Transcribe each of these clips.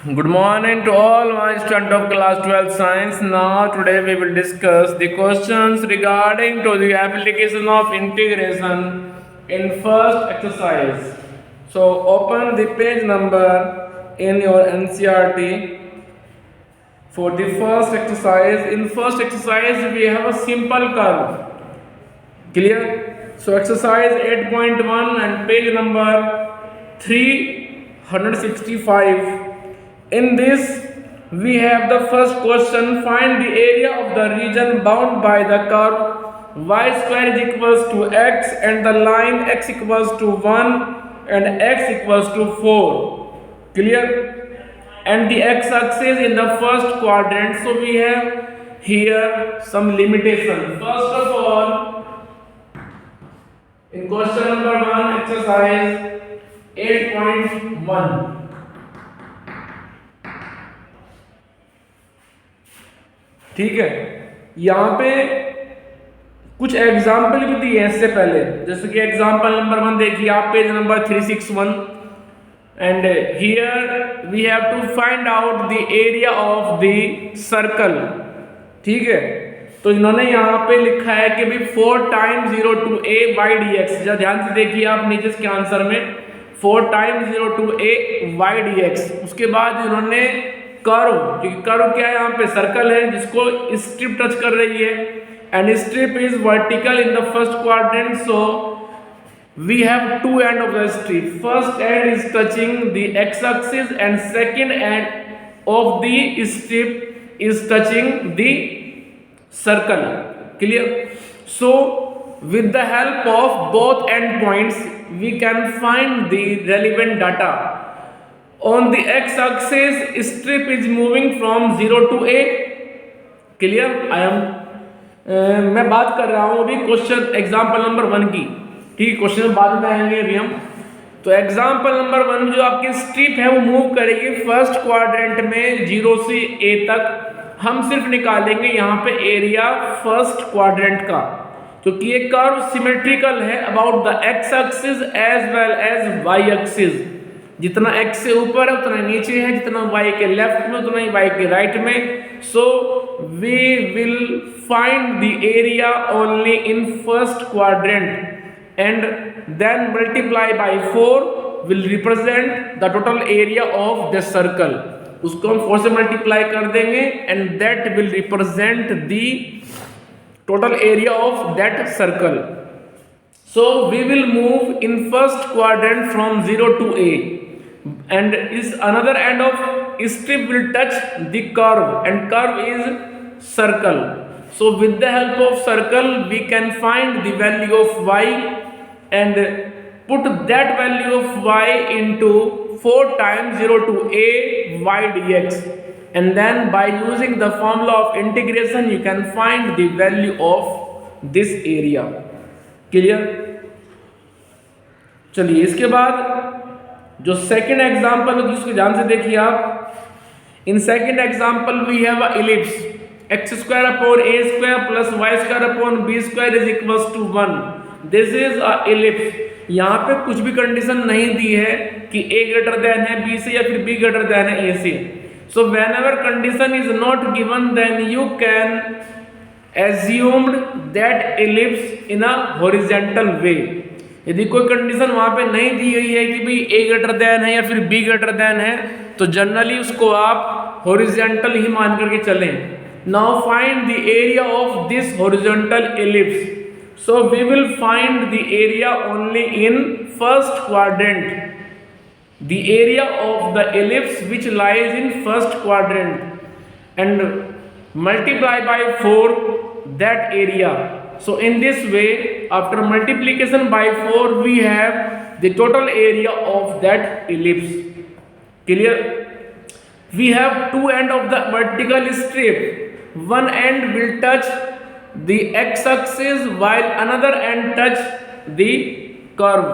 Good morning to all my students of class 12 science. Now today we will discuss the questions regarding to the application of integration in first exercise. So open the page number in your NCERT for the first exercise. In first exercise we have a simple curve. Clear? So exercise 8.1 and page number 365. In this, we have the first question. Find the area of the region bound by the curve y square is equals to x and the line x equals to 1 and x equals to 4. Clear? And the x-axis in the first quadrant. So we have here some limitation. First of all, in question number 1, exercise 8.1. ठीक है, यहाँ पे कुछ example भी दिए हैं इससे पहले, जैसे कि एग्जाम्पल नंबर 1 देखिए आप page number 361 and here we have to find out the area of the circle. ठीक है, तो इन्होंने यहाँ पे लिखा है कि भी 4 times 0 to a y dx। जरा ध्यान से देखिए आप नीचे इसके आंसर में 4 times 0 to a y dx। उसके बाद इन्होंने कर्व, क्योंकि कर्व क्या है यहाँ पे सर्कल है जिसको स्ट्रिप टच कर रही है and strip is vertical in the first quadrant. So we have to end of the strip, first end is touching the X axis and second end of the strip is touching the circle. Clear? So with the help of both endpoints we can find the relevant data. On the x-axis, strip is moving from 0 to a. Clear? मैं बात कर रहा हूँ अभी question example number 1 की। ठीक, question बाद में आएंगे अभी हम। तो एग्जाम्पल नंबर 1 में जो आपकी स्ट्रिप है वो मूव करेगी फर्स्ट क्वाड्रेंट में 0 से a तक। हम सिर्फ निकालेंगे यहाँ पे एरिया फर्स्ट क्वाड्रेंट का, क्योंकि ये कर्व सिमेट्रिकल है about the X axis as well as Y axis. जितना x से ऊपर है उतना नीचे है, जितना y के लेफ्ट में उतना ही y के राइट में। So we will find the area only in first quadrant and then multiply by 4 will represent the total area of the circle. उसको हम 4 से मल्टीप्लाई कर देंगे and that will represent the total area of that circle. So we will move in first quadrant from 0 to a and is another end of strip will touch the curve and curve is circle. So with the help of circle we can find the value of y and put that value of y into 4 times 0 to a y dx, and then by using the formula of integration you can find the value of this area. Clear? चलिए इसके बाद जो second example है जिसको ध्यान से देखिए आप। In second example we have a ellipse x square upon a square plus y square upon b square is equals to 1। This is a ellipse. यहाँ पे कुछ भी कंडीशन नहीं दी है कि a ग्रेटर देन है b से या फिर b ग्रेटर देन है a से। So whenever condition is not given then you can assumed that ellipse in a horizontal way। यदि कोई कंडीशन वहां पे नहीं दी गई है कि भाई a ग्रेटर देन है या फिर b ग्रेटर देन है तो जनरली उसको आप हॉरिजॉन्टल ही मान करके चलें। Now find the area of this horizontal ellipse। So we will find the area only in first quadrant, the area of the ellipse which lies in first quadrant and multiply by 4 that area. So in this way after multiplication by 4 we have the total area of that ellipse. Clear? We have two end of the vertical strip, one end will touch the x-axis while another end touch the curve,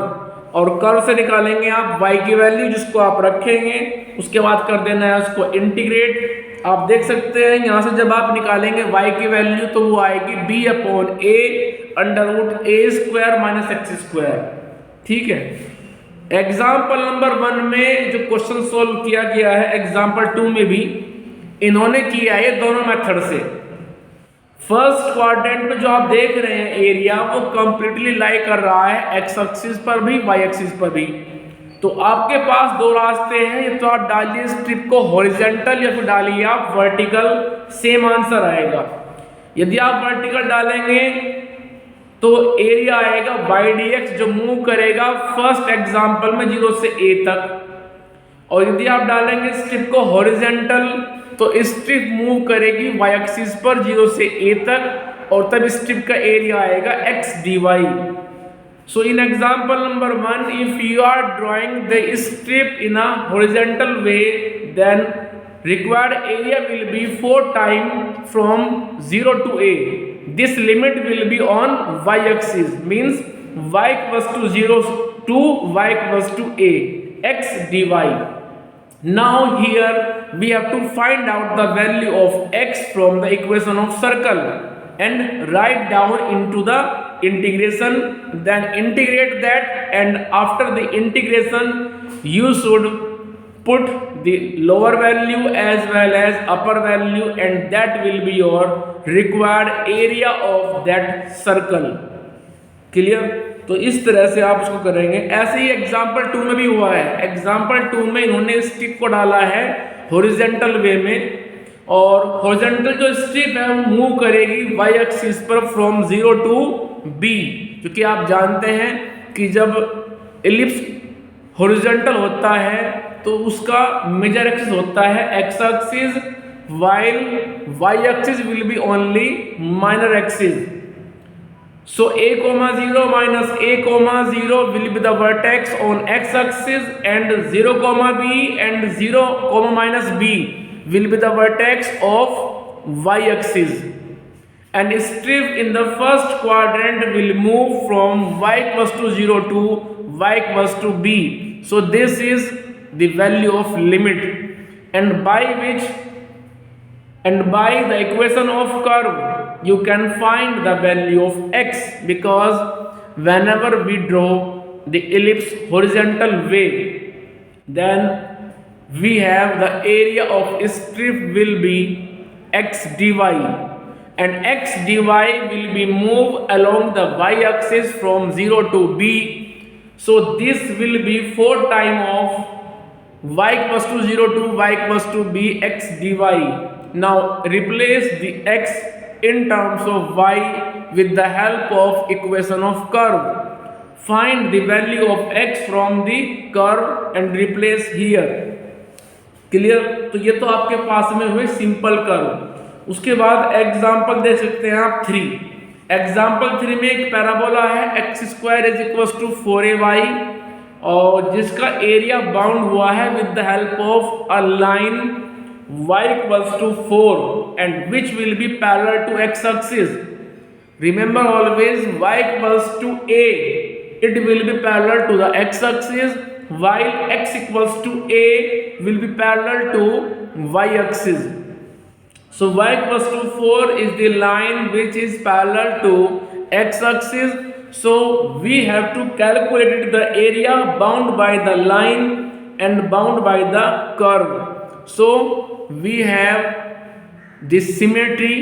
और curve से निकालेंगे आप y की value जिसको आप रखेंगे, उसके बाद कर देना है उसको इंटीग्रेट। आप देख सकते हैं यहाँ से जब आप निकालेंगे y की वैल्यू तो वो आएगी b upon a under root a square minus x square. ठीक है, एग्जाम्पल नंबर 1 में जो क्वेश्चन सोल्व किया गया है, एग्जाम्पल 2 में भी इन्होंने किया है दोनों मेथड से। फर्स्ट क्वाड्रेंट में जो आप देख रहे हैं एरिया, वो कंप्लीटली लाई कर रहा है एक्स एक्सिस पर भी वाई एक्सिस पर भी। तो आपके पास दो रास्ते हैं, या तो आप डालिए स्ट्रिप को हॉरिजॉन्टल या फिर डालिए आप वर्टिकल, सेम आंसर आएगा। यदि आप वर्टिकल डालेंगे तो एरिया आएगा वाई डी एक्स, जो मूव करेगा फर्स्ट एग्जाम्पल में 0 से a तक। और यदि आप डालेंगे स्ट्रिप को हॉरिजॉन्टल तो स्ट्रिप मूव करेगी वाई एक्सिस पर 0 से a तक, और तब स्ट्रिप का एरिया आएगा x d y. So in example number 1, if you are drawing the strip in a horizontal way, then required area will be 4 times from 0 to a. This limit will be on y-axis, means y equals to 0 to y equals to a, x dy. Now here we have to find out the value of x from the equation of circle and write down into the integration, then integrate that, and after the integration you should put the lower value as well as upper value, and that will be your required area of that circle. Clear? तो इस तरह से आप उसको करेंगे। ऐसे ही example 2 में भी हुआ है। एग्जाम्पल 2 में इन्होंने स्ट्रिप को डाला है हॉरिजॉन्टल वे में, और हॉरिजॉन्टल जो स्ट्रिप है वो मूव करेगी वाई एक्सिस पर फ्रॉम 0 टू b, क्योंकि आप जानते हैं कि जब एलिप्स हॉरिजॉन्टल होता है तो उसका मेजर एक्सिस होता है x axis, while y axis will be only minor axis. So a comma 0 minus a comma 0 will be the vertex on x axis, and 0 comma b and 0 comma minus b will be the vertex of y axis. And strip in the first quadrant will move from y equals to 0 to y equals to b. So this is the value of limit, and by the equation of curve you can find the value of x, because whenever we draw the ellipse horizontal way, then we have the area of strip will be x dy, and x dy will be moved along the y axis from 0 to b. So this will be 4 times of y equals to 0 to y equals to b x dy. Now replace the x in terms of y with the help of equation of curve. Find the value of x from the curve and replace here. Clear? तो ये तो आपके पास में हुए simple curve. उसके बाद example दे सकते हैं आप 3। एग्जाम्पल 3 में एक पैराबोला है x² is equal to 4ay, और जिसका एरिया बाउंड हुआ है with the help of a line y equals to 4 and which will be parallel to x axis. Remember always y equals to a, it will be parallel to the x axis, while x equals to a will be parallel to y axis. So y equals to 4 is the line which is parallel to x axis. So we have to calculate the area bound by the line and bound by the curve. So we have this symmetry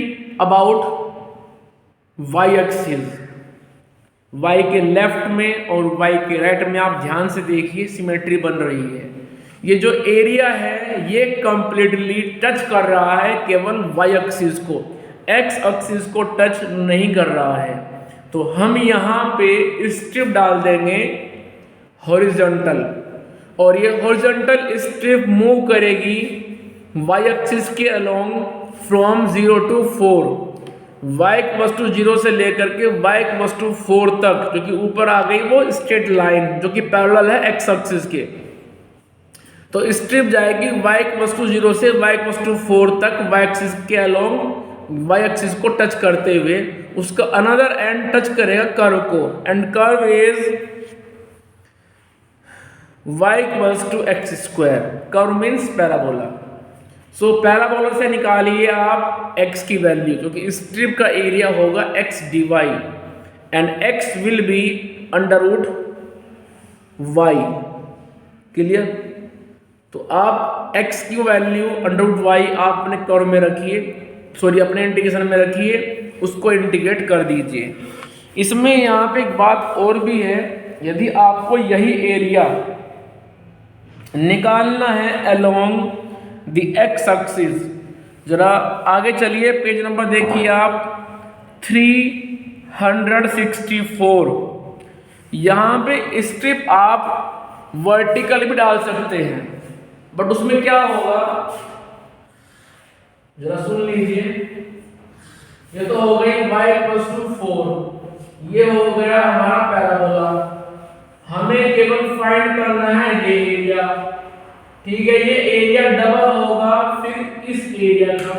about y axis, y के left में और y के right में आप ध्यान से देखिए symmetry बन रही है। ये जो एरिया है ये कंप्लीटली टच कर रहा है केवल y एक्सिस को, x एक्सिस को टच नहीं कर रहा है। तो हम यहाँ पे स्ट्रिप डाल देंगे हॉरिजॉन्टल, और ये हॉरिजॉन्टल स्ट्रिप मूव करेगी y एक्सिस के along from 0 to 4, y equals to 0 से लेकर के y इक्वल्स टू 4 तक, जो कि ऊपर आ गई वो स्ट्रेट लाइन जो कि पैरेलल है x एक्सिस के। तो स्ट्रिप जाएगी y इक्वल्स टू 0 से y इक्वल्स टू 4 तक y एक्सिस के अलोंग y एक्सिस को टच करते हुए, उसका अनदर एंड टच करेगा कर्व को, and curve is y equals to x²। Curve means parabola. So parabola से निकालिए आप x की वैल्यू, क्योंकि स्ट्रिप का एरिया होगा x dy and x will be under root y। Clear. तो आप x की वैल्यू √y आप अपने कर्व में रखिए, सॉरी अपने इंटीग्रेशन में रखिए, उसको इंटीग्रेट कर दीजिए। इसमें यहाँ पे एक बात और भी है, यदि आपको यही एरिया निकालना है अलोंग द एक्स एक्सिस, जरा आगे चलिए, पेज नंबर देखिए आप 364। यहाँ पे स्ट्रिप आप वर्टिकल भी डाल सकते हैं, बट उसमें क्या होगा जरा सुन लीजिए। ये तो हो गई y = 4, ये हो गया हमारा पैराबोला। हमें केवल फाइंड करना है ये एरिया, ठीक है। ये एरिया डबल होगा फिर इस एरिया का,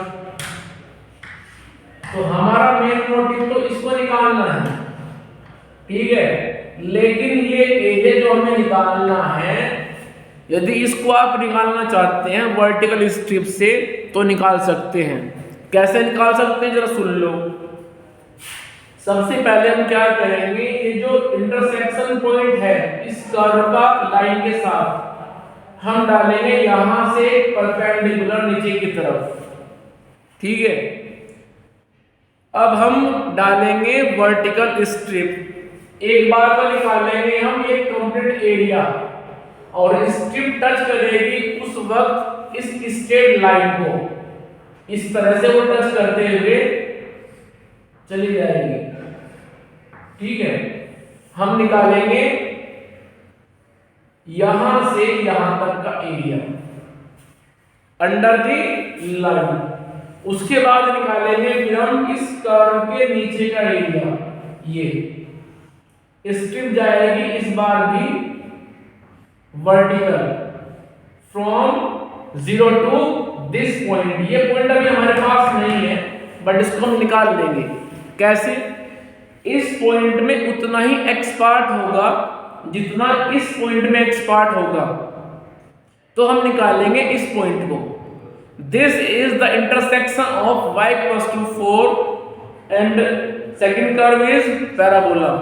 तो हमारा मेन मोटिव तो इसको निकालना है, ठीक है। लेकिन ये एरिया जो हमें निकालना है, यदि इसको आप निकालना चाहते हैं वर्टिकल स्ट्रिप से तो निकाल सकते हैं। कैसे निकाल सकते हैं जरा सुन लो। सबसे पहले हम क्या करेंगे, ये जो इंटरसेक्शन पॉइंट है इस कर्व का लाइन के साथ हम डालेंगे यहां से परपेंडिकुलर नीचे की तरफ, ठीक है। अब हम डालेंगे वर्टिकल स्ट्रिप, एक बार तो निकालेंगे हम ये कंप्लीट एरिया, और स्ट्रिप टच करेगी उस वक्त इस स्ट्रेट लाइन को, इस तरह से वो टच करते हुए चली जाएगी, ठीक है। हम निकालेंगे यहां से यहां तक का एरिया अंडर द लाइन, उसके बाद निकालेंगे फिर हम इस कर्व के नीचे का एरिया। ये स्ट्रिप जाएगी इस बार भी vertical from 0 to this point. ये पॉइंट अभी हमारे पास नहीं है, बट इसको हम निकाल लेंगे। कैसे? इस पॉइंट में उतना ही x पार्ट होगा जितना इस पॉइंट में x पार्ट होगा, तो हम निकालेंगे इस पॉइंट को। This is the intersection of y = 4 and second curve is parabola,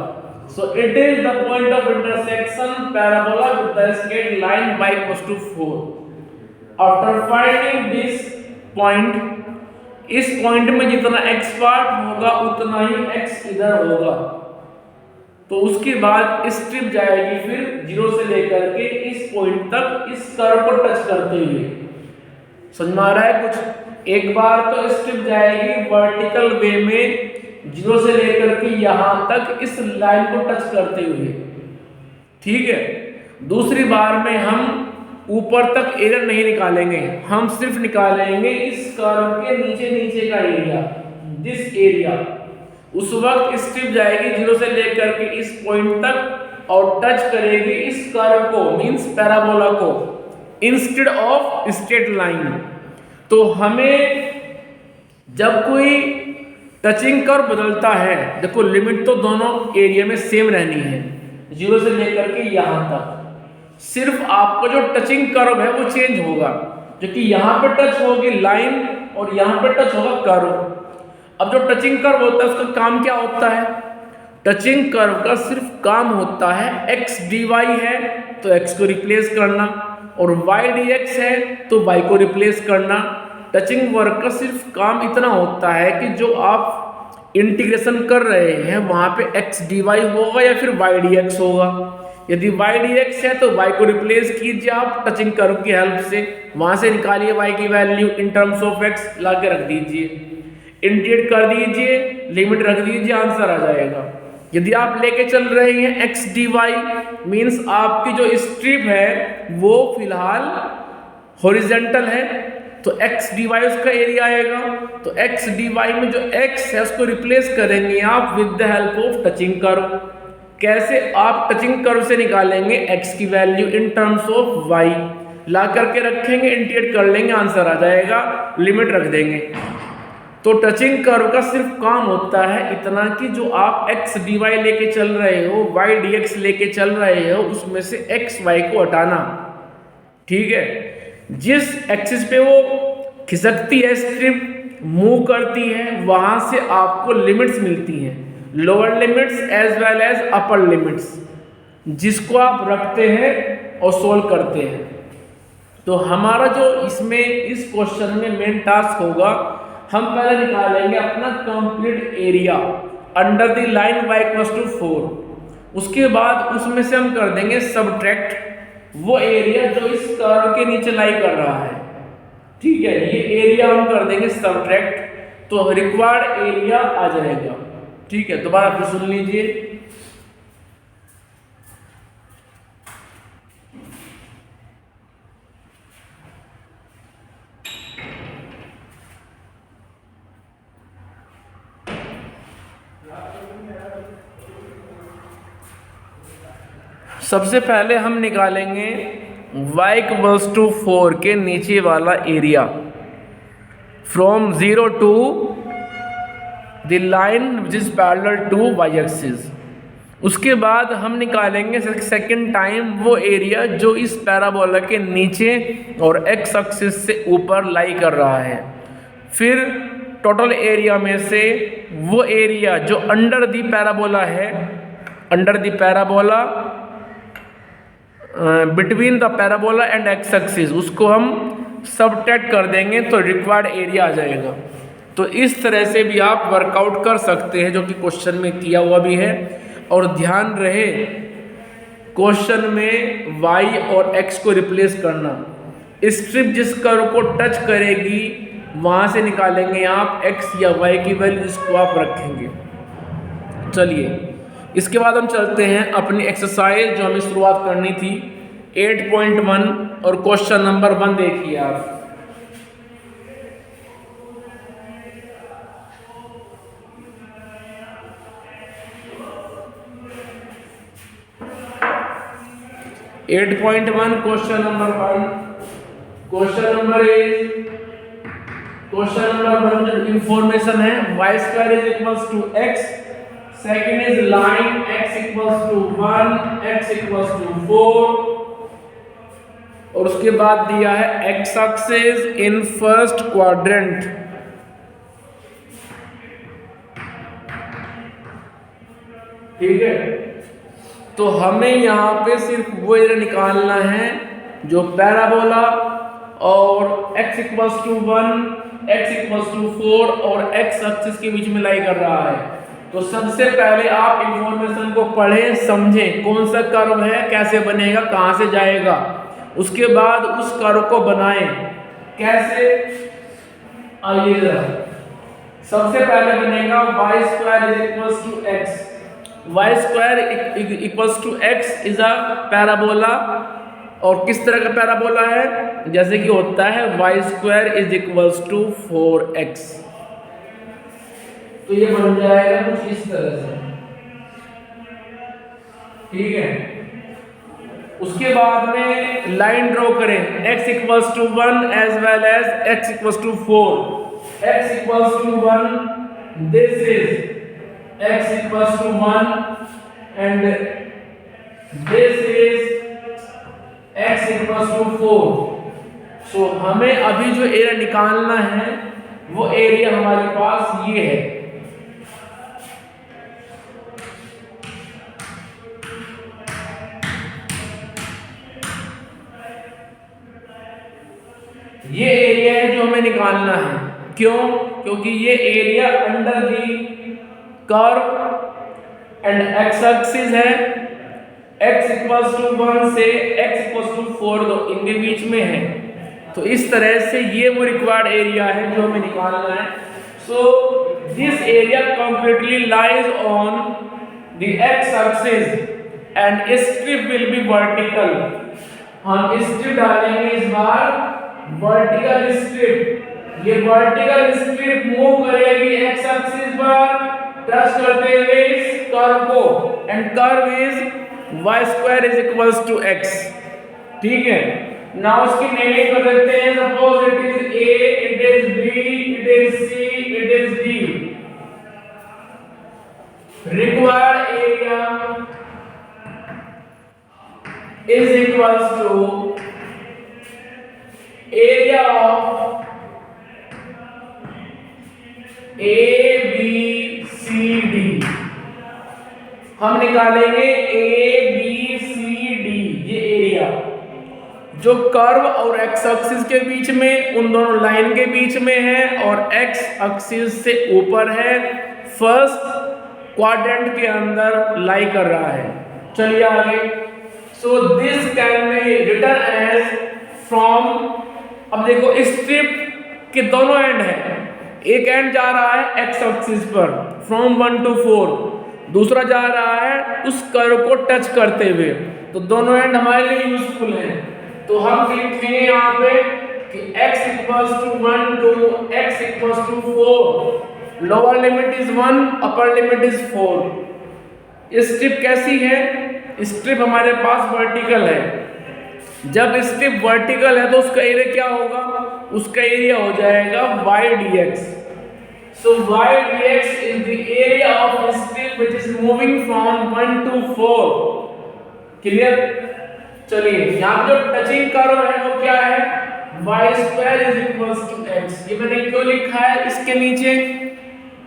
so it is the point of intersection parabola with the straight line y = 4. After finding this point, इस point में जितना x part होगा उतना ही x इधर होगा, तो उसके बाद स्ट्रिप जाएगी फिर 0 से लेकर के इस पॉइंट तक इस कर्व को टच करते हुए। समझ में आ रहा है कुछ? एक बार तो स्ट्रिप जाएगी वर्टिकल वे में 0 से लेकर के यहां तक इस लाइन को टच करते हुए, ठीक है। दूसरी बार में हम ऊपर तक एरिया नहीं निकालेंगे, हम सिर्फ निकालेंगे इस कर्व के नीचे नीचे का एरिया, दिस एरिया। उस वक्त स्ट्रिप जाएगी 0 से लेकर के इस पॉइंट तक और टच करेगी इस कर्व को, मींस पैराबोला को, इंस्टेड ऑफ स्ट्रेट लाइन। तो हमें जब कोई टचिंग कर्व बदलता है, देखो लिमिट तो दोनों एरिया में सेम रहनी है 0 से लेकर के यहां तक, सिर्फ आपको जो टचिंग कर्व है वो चेंज होगा, जो कि यहां पे टच होगी लाइन और यहां पे टच होगा कर्व। अब जो टचिंग कर्व होता है उसका काम क्या होता है? टचिंग कर्व का सिर्फ काम होता है x dy है तो x को रिप्लेस करना, और y dx है तो y को रिप्लेस करना। टचिंग वर्क का सिर्फ काम इतना होता है कि जो आप इंटीग्रेशन कर रहे हैं वहां पे x dy होगा या फिर y dx होगा। यदि y dx है तो y को रिप्लेस कीजिए आप टचिंग कर्व की हेल्प से, वहां से निकालिए y की value in terms of x, ला के रख दीजिए, इंटीग्रेट कर दीजिए, लिमिट रख दीजिए, आंसर आ जाएगा। यदि आप लेके चल रहे हैं x dy, मींस आपकी जो स्ट्रिप है वो फिलहाल हॉरिजॉन्टल है, तो x dy उसका एरिया आएगा। तो x dy में जो x है उसको रिप्लेस करेंगे आप with the help of touching curve. कैसे? आप टचिंग कर्व से निकालेंगे x की value in terms of y, ला करके रखेंगे, इंटीग्रेट कर लेंगे, आंसर आ जाएगा, लिमिट रख देंगे। तो टचिंग कर्व का सिर्फ काम होता है इतना कि जो आप x dy लेके चल रहे हो, y dx लेके चल रहे हो, उसमें से x y को हटाना, ठीक है। जिस एक्सिस पे वो खिसकती है स्ट्रिप, मूव करती है, वहां से आपको लिमिट्स मिलती हैं, lower limits as well as upper limits, जिसको आप रखते हैं और सोल्व करते हैं। तो हमारा जो इसमें इस क्वेश्चन में मेन टास्क होगा, हम पहले निकालेंगे अपना complete area under the line y = 4। उसके बाद उसमें से हम कर देंगे सबट्रैक्ट वो एरिया जो इस कर्व के नीचे लाई कर रहा है। ठीक है, ये एरिया हम कर देंगे सबट्रैक्ट, तो रिक्वायर्ड एरिया आ जाएगा। ठीक है, दोबारा फिर सुन लीजिए। सबसे पहले हम निकालेंगे y = 4 के नीचे वाला area from 0 to the line which is parallel to y axis. उसके बाद हम निकालेंगे सेकंड टाइम वो एरिया जो इस पैराबोला के नीचे और x एक्सिस से ऊपर लाई कर रहा है। फिर टोटल एरिया में से वो एरिया जो अंडर द पैराबोला है, under the parabola between the parabola and x axis, उसको हम सबट्रैक्ट कर देंगे तो रिक्वायर्ड एरिया आ जाएगा। तो इस तरह से भी आप वर्कआउट कर सकते हैं, जो कि क्वेश्चन में किया हुआ भी है। और ध्यान रहे क्वेश्चन में y और x को रिप्लेस करना, स्ट्रिप जिस कर्व को टच करेगी वहां से निकालेंगे आप x या y की वैल्यू, जिसको आप रखेंगे। चलिए इसके बाद हम चलते हैं अपनी एक्सरसाइज जो हमें शुरुआत करनी थी 8.1 और क्वेश्चन नंबर 1 देखिए आप। क्वेश्चन नंबर 1, क्वेश्चन नंबर 1 जो इंफॉर्मेशन है y² = x, second is line x = 1, x = 4, और उसके बाद दिया है x एक्सिस इन फर्स्ट क्वाड्रेंट। ठीक है, तो हमें यहाँ पे सिर्फ वो एरिया निकालना है जो पैराबोला और x = 1, x = 4 और x एक्सिस के बीच में लाई कर रहा है। तो सबसे पहले आप इंफॉर्मेशन को पढ़ें, समझें कौन सा कर्व है, कैसे बनेगा, कहां से जाएगा। उसके बाद उस कर्व को बनाएं। कैसे, आइए जरा। सबसे पहले बनेगा y² = x। y² = x is a parabola, और किस तरह का पैराबोला है, जैसे कि होता है y² = 4x। तो ये बन जाएगा कुछ इस तरह से। ठीक है, उसके बाद में लाइन ड्रॉ करें x = 1 as well as x = 4। x = 1, this is x = 1 and this is x = 4। So हमें अभी जो एरिया निकालना है वो एरिया हमारे पास ये है। ये एरिया है जो हमें निकालना है। क्यों? क्योंकि ये area under the curve and x axis है, x = 1 से x = 4 दो इनके बीच में है। तो इस तरह से ये वो रिक्वायर्ड एरिया है जो हमें निकालना है। So this area completely lies on the x axis and strip will be vertical. हम स्ट्रिप डालेंगे इस बार वर्टिकल स्ट्रिप। ये वर्टिकल स्ट्रिप मूव करेगी x एक्सिस पर टच करते हुए इस कर्व को, and curve is y² = x। ठीक है, नाउ उसकी नेमिंग कर देते हैं। Suppose it is a, it is b, it is c, it is d। Required area is equals to area of A, B, C, D। हम निकालेंगे A, B, C, D ये area. जो curve और x axis के बीच में, उन दोनों line के बीच में है और एक्स एक्सिस से ऊपर है, फर्स्ट क्वाड्रेंट के अंदर लाई कर रहा है। चलिए आगे। So this can be written as from, अब देखो इस स्ट्रिप के दोनों एंड है, एक एंड जा रहा है एक्स एक्सिस पर फ्रॉम 1 to 4, दूसरा जा रहा है उस कर्व को टच करते हुए, तो दोनों एंड हमारे लिए यूजफुल है। तो हम लिखेंगे यहाँ पे कि x equals to 1 to x equals to 4, lower limit is 1, upper limit is 4। Strip कैसी है? स्ट्रिप हमारे पास वर्टिकल है। जब स्ट्रिप वर्टिकल है तो उसका एरिया क्या होगा? उसका एरिया हो जाएगा y dx। So y dx is the area of strip which is moving from 1 to 4। Clear? चलिए यहाँ जो टचिंग कर्व है वो क्या है? y square is equals to x। ये मैंने क्यों लिखा है इसके नीचे?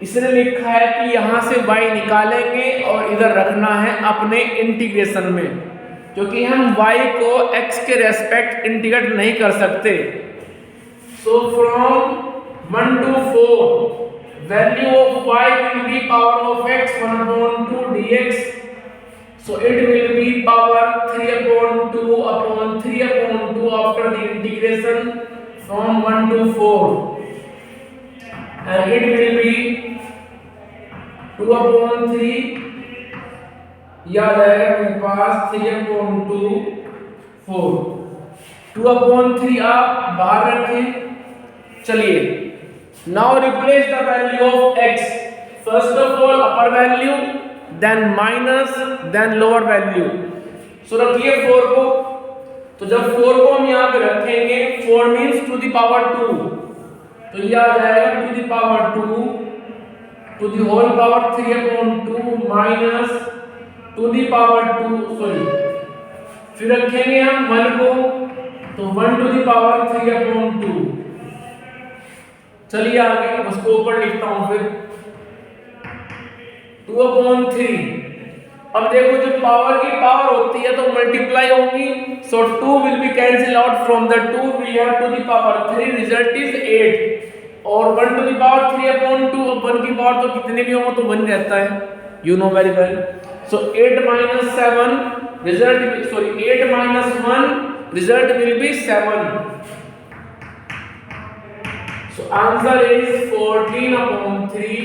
इसने लिखा है कि यहाँ से y निकालेंगे और इधर रखना है अपने इंटीग्रेशन में, क्योंकि हम y को x के रेस्पेक्ट इंटीग्रेट नहीं कर सकते। So from 1 to 4 value of y will be power of x 1/2 dx, so it will be power 3/2 upon 3/2 after the integration from 1 to 4, and it will be 2/3, याद आएगा मेरे पास 3/2 4, 2/3 आप बाहर रखें। चलिए now replace the value of x, first of all upper value, then minus, then lower value। so रखिए 4 को, तो जब 4 को हम यहाँ पे रखेंगे 4 means to the power 2, तो ये आ जाएगा to the power 2 to the whole power 3/2 minus to the power 2, sorry, फिर रखेंगे हम 1 को, तो 1 to the power 3/2। चलिए आगे, उसको ऊपर लिखता हूं फिर 2/3। अब देखो जो पावर की पावर होती है तो मल्टीप्लाई होगी, so 2 will be cancel out from the 2 we have to the power 3, result is 8, और 1 टू द पावर 3/2, अब 1 की पावर तो कितने भी हो तो 1 रहता है, you know very well. So 8 minus 7 result, sorry 8 minus 1 result will be 7। So answer is 14/3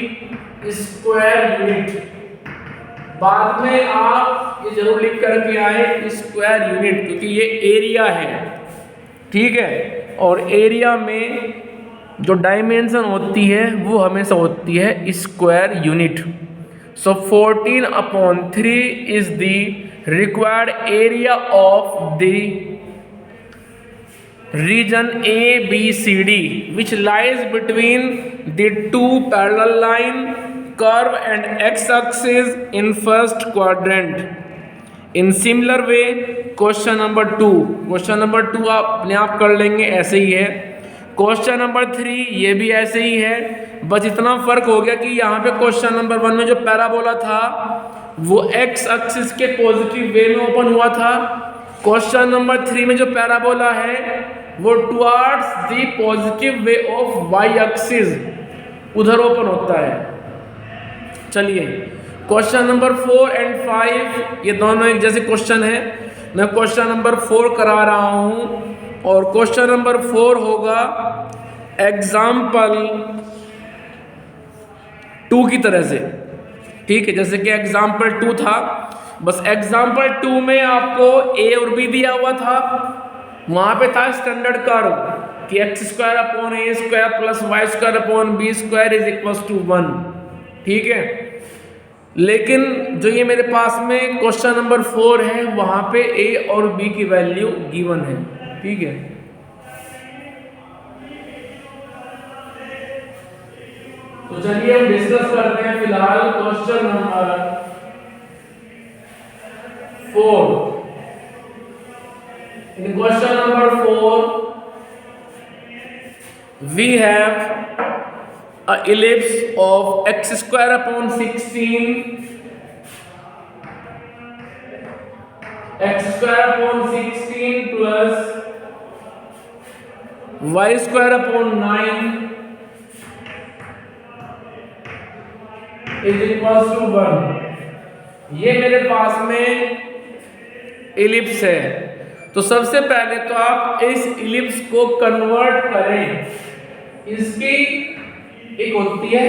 square unit. बाद में आप ये जरूर लिख करके आए स्क्वायर यूनिट, क्योंकि ये एरिया है, ठीक है, और एरिया में जो डायमेंशन होती है वो हमेशा होती है square unit. So 14/3 is the required area of the region ABCD which lies between the two parallel line, curve and x-axis in first quadrant। in similar way question number 2, question number 2 आप अपने आप कर लेंगे, ऐसे ही है। Question number 3 ये भी ऐसे ही है, बस इतना फर्क हो गया कि यहाँ पे क्वेश्चन नंबर 1 में जो पैराबोला था वो x एक्सिस के पॉजिटिव वे में ओपन हुआ था, क्वेश्चन नंबर 3 में जो पैराबोला है वो towards the positive way of y axis उधर ओपन होता है। चलिए क्वेश्चन नंबर 4 and 5 ये दोनों एक जैसे क्वेश्चन है, मैं क्वेश्चन नंबर 4 करा रहा हूँ और क्वेश्चन नंबर 4 होगा एग्जाम्पल 2 की तरह से, ठीक है, जैसे कि एग्जाम्पल 2 था, बस एग्जाम्पल 2 में आपको a और b दिया हुआ था, वहां पे था स्टैंडर्ड कर्व कि x² + y² + b² = 1, ठीक है। लेकिन जो ये मेरे पास में क्वेश्चन नंबर 4 है वहां पे a और b की वैल्यू गिवन है, ठीक है। तो चलिए हम डिस्कस करते हैं फिलहाल question number 4। In question number 4, we have a ellipse of x² / 16 plus y square upon 9 is equal to 1। ये मेरे पास में इलिप्स है। तो सबसे पहले तो आप इस इलिप्स को कन्वर्ट करें। इसकी एक होती है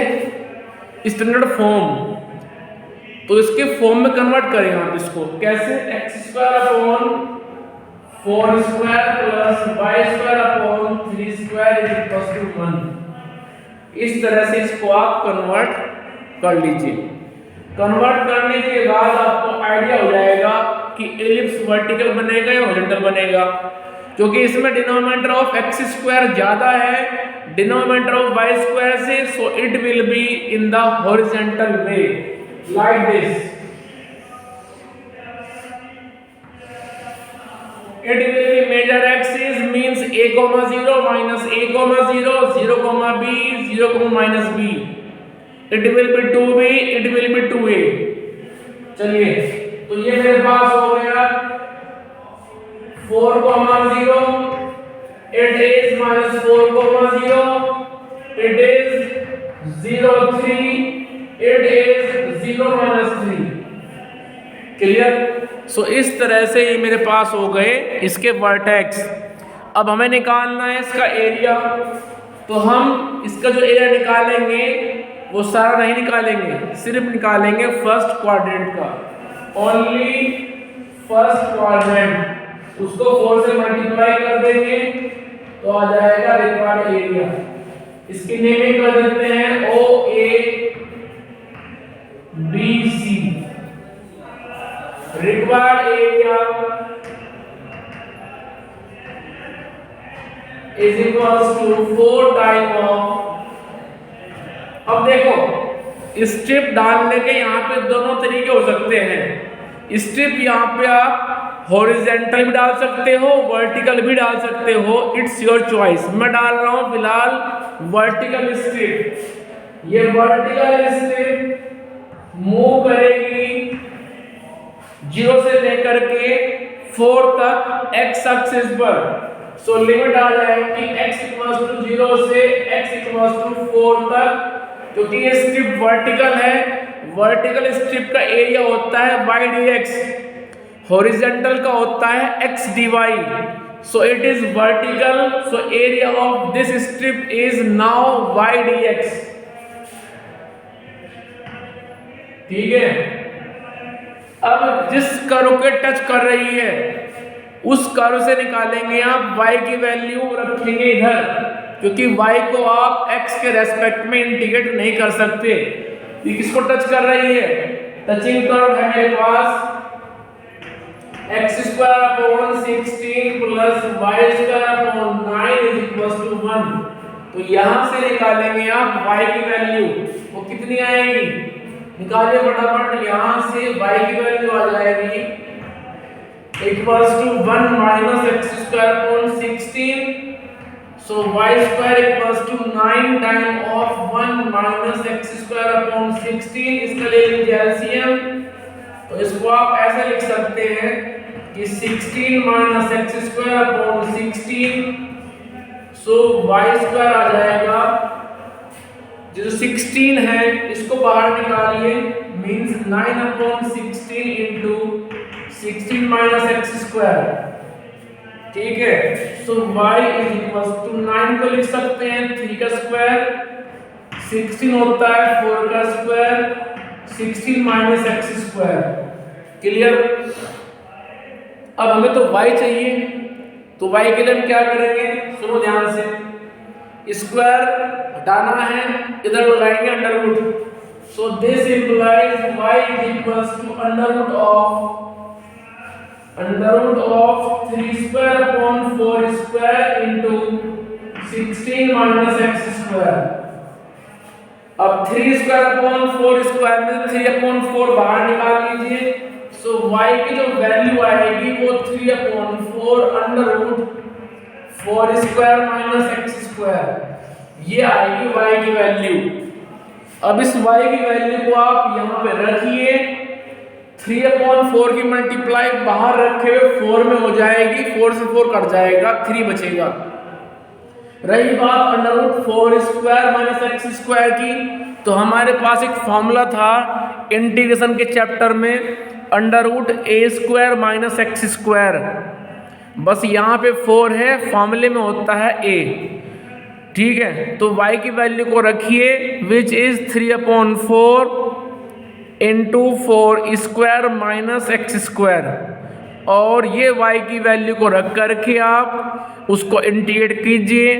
स्टैंडर्ड फॉर्म, तो इसके फॉर्म में कन्वर्ट करें आप इसको। कैसे? X square upon 4 square plus y square upon 3 square is equal to 1। इस तरह से इसको आप कन्वर्ट कर लीजिए। कन्वर्ट करने के बाद आपको आइडिया हो जाएगा कि एलिप्स वर्टिकल बनेगा या हॉरिजॉन्टल बनेगा, क्योंकि इसमें डिनोमिनेटर ऑफ एक्स स्क्वायर ज्यादा है डिनोमिनेटर ऑफ वाई स्क्वायर से, so it will be in the horizontal way like this. It will be major axis means a, 0 minus a, 0, 0, b, 0, minus b. It will be 2b, it will be 2a. चलिए, तो ये मेरे पास हो गया 4, 0, it is minus 4, 0, it is 0, 3, it is 0, minus 3. Clear? सो इस तरह से ये मेरे पास हो गए इसके वर्टेक्स। अब हमें निकालना है इसका एरिया, तो हम इसका जो एरिया निकालेंगे वो सारा नहीं निकालेंगे, सिर्फ निकालेंगे फर्स्ट क्वाड्रेंट का, ओनली फर्स्ट क्वाड्रेंट। उसको 4 से मल्टीप्लाई कर देंगे तो आ जाएगा रिक्वायर्ड एरिया। इसकी नेमिंग कर देते हैं OABC। required area is equals to 4 time of. अब देखो, स्ट्रिप डालने के यहाँ पे दोनों तरीके हो सकते हैं। स्ट्रिप यहाँ पे आप हॉरिजॉन्टल भी डाल सकते हो, वर्टिकल भी डाल सकते हो, इट्स योर चॉइस। मैं डाल रहा हूँ फिलहाल वर्टिकल स्ट्रिप। ये वर्टिकल स्ट्रिप मूव करेगी 0 से लेकर के 4 तक एक्स एक्सिस पर। सो लिमिट आ जाएगी x इक्वल्स टू 0 से x इक्वल्स टू 4 तक। क्योंकि ये स्ट्रिप वर्टिकल है, वर्टिकल स्ट्रिप का एरिया होता है y dx, हॉरिजॉन्टल का होता है x dy। So it is vertical, so area of this strip is now y dx। ठीक है? अब जिस कर्व के टच कर रही है उस कर्व से निकालेंगे आप y की वैल्यू, रखेंगे इधर, क्योंकि y को आप x के रेस्पेक्ट में इंटीग्रेट नहीं कर सकते। ये किसको टच कर रही है? टचिंग कर्व है मेरे पास x square upon 16 plus y square upon 9 is equal to 1। तो यहां से निकालेंगे आप y की वैल्यू, वो कितनी आएगी? निकालिए फटाफट। यहाँ से y की वैल्यू आ जाएगी equals to 1 minus x square upon 16। So y square equals to 9 time of 1 minus x square upon 16। इसका ले लीजिए एलसीएम, तो इसको आप ऐसे लिख सकते हैं कि 16 minus x square upon 16। So y square आ जाएगा, जो 16 है इसको बाहर निकालिए, means 9 upon 16 into 16 minus x square. ठीक है? So y is equal to 9 को लिख सकते हैं 3 का स्क्वायर, 16 होता है 4 का square, 16 minus x square. Clear? अब हमें तो y चाहिए, तो y के लिए हम क्या करेंगे? सुनो ध्यान से, स्क्वायर हटाना है, इधर लगाएंगे under root. So this implies y is equals to under root of 3 square upon 4 square into 16 minus x square. अब 3 स्क्वायर अपॉन 4 स्क्वायर में 3 अपॉन 4 बाहर निकाल लीजिए। सो y की जो वैल्यू आएगी वो 3 upon 4 under root 4 square minus x square, ये आएगी y की वैल्यू। अब इस y की वैल्यू को आप यहाँ पे रखिए, 3 अपॉन 4 की मल्टीप्लाई बाहर रखे हुए 4 में हो जाएगी, 4 से 4 कट जाएगा, 3 बचेगा। रही बात √4² माइनस एक्स स्क्वायर की, तो हमारे पास एक फॉर्मूला था इंटीग्रेशन के चैप्टर में √a² माइनस एक्स स्क्वायर। बस यहाँ पे 4 है, फॉर्मूले में होता है a। ठीक है, तो y की वैल्यू को रखिए which is 3/4 into 4² minus x square, और ये y की वैल्यू को रख करके आप उसको इंटीग्रेट कीजिए।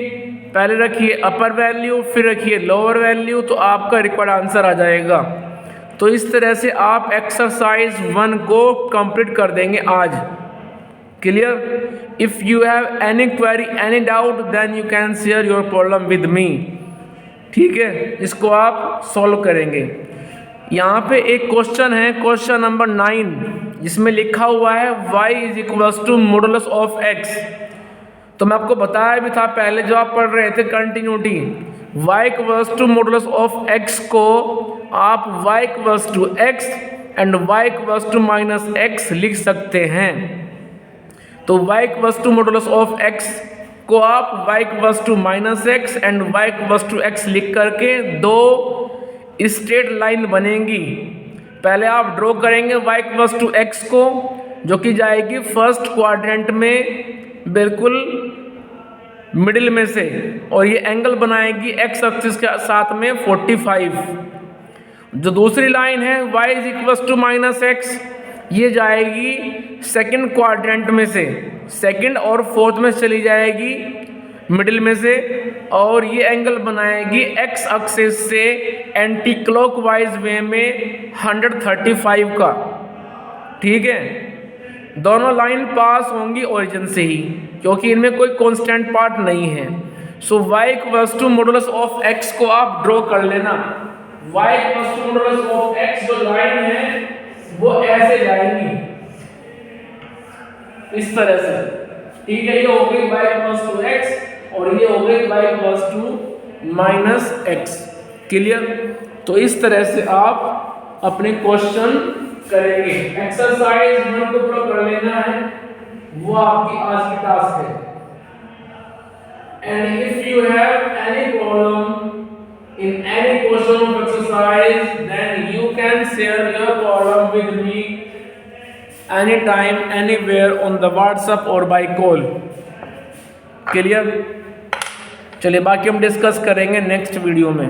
पहले रखिए अपर वैल्यू, फिर रखिए लोअर वैल्यू, तो आपका रिक्वायर्ड आंसर आ जाएगा। तो इस तरह से आप एक्सरसाइज 1 को कंप्लीट कर देंगे आज। Clear? If you have any query, any doubt, then you can share your problem with me. ठीक है, इसको आप सॉल्व करेंगे। यहाँ पे एक क्वेश्चन है, क्वेश्चन नंबर 9, जिसमें लिखा हुआ है y is equals to modulus of x। तो मैं आपको बताया भी था पहले जो आप पढ़ रहे थे continuity, y equals to modulus of x को आप y equals to x and y equals to minus x लिख सकते हैं। तो y equals to modulus of x को आप y equals to minus x and y equals to x लिख करके दो स्ट्रेट लाइन बनेंगी। पहले आप ड्रॉ करेंगे y इक्वल्स टू x को, जो कि जाएगी फर्स्ट क्वाड्रेंट में बिल्कुल मिडिल में से, और ये एंगल बनाएगी x एक्सिस के साथ में 45। जो दूसरी लाइन है y is equals to minus x, ये जाएगी सेकंड क्वाड्रेंट में से, सेकंड और फोर्थ में चली जाएगी मिडिल में से, और ये एंगल बनाएगी x एक्सिस से एंटी क्लॉकवाइज वे में 135 का। ठीक है, दोनों लाइन पास होंगी ओरिजिन से ही, क्योंकि इनमें कोई कांस्टेंट पार्ट नहीं है। So y equals to modulus of x को आप ड्रॉ कर लेना। y equals to modulus of x जो लाइन है वो ऐसे जाएंगी इस तरह से। ठीक है, ये हो गई y इक्वल्स टू x और ये हो गई y equals to minus x। Clear? तो इस तरह से आप अपने क्वेश्चन करेंगे। एक्सरसाइज 1 को पूरा कर लेना है, वो आपकी आज की टास्क है। And if you have any problem in any question of exercise, then you can share your problem with me anytime, anywhere on the WhatsApp or by call. Clear? चलिए बाकी हम डिस्कस करेंगे नेक्स्ट वीडियो में।